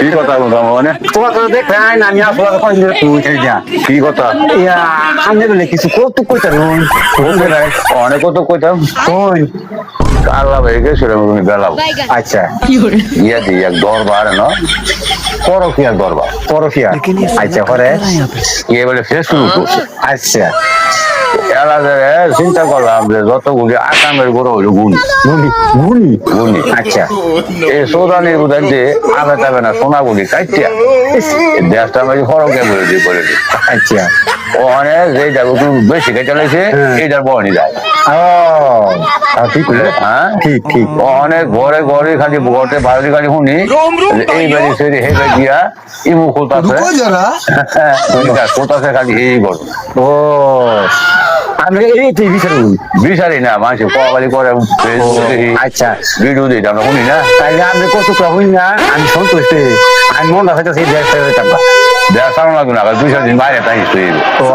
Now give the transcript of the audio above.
কি কথা বলতো মানে তোমার তো দেখেন আমি আসলে কই দিলে তুই উঠে যা কি কথা ইয়া আমি বলে কিছু কৌতুক কইতা নই অনেক কত কইতাম কই আল্লাহ ভাই গেছিল গেলাম আচ্ছা ইয়া দি এক দরবার না পরকিয়ার দরবার পরকিয়া আচ্ছা পরে কি বলে ফেস শুরু করছে আচ্ছা এলাকায় চিন্তা করলাম যে যতগুলি আকামের গরু হইল গুণি গুনি গুনি গুণি আচ্ছা এই সৌদানির উদার দিয়ে আবে তাবে না সোনাগুলি কাটিয়া দেশটা আমি ফরকে বলে দিই আচ্ছা ওখানে যে যাবো একটু বেশি কেটে লেগেছে এইটার বহনি যায় ও ঠিক হ্যাঁ ঠিক ঠিক অনেক ঘরে ঘরে খালি ঘরে বাড়ি খালি শুনি এই বাড়ি সেরি হে বাড়ি দিয়া ইমু খোলতাছে খোলতাছে খালি এই ঘর ও আমি এই বিচার বিচারি না মানুষ কবালি করে আচ্ছা ভিডিও দিই আমরা শুনি না তাই আমি কৌতুক হই না আমি সন্তুষ্ট আমি মন রাখাইতে সেই দেশ দেখ সামনে লাগবে না 2 দিন বাইরে তাই ও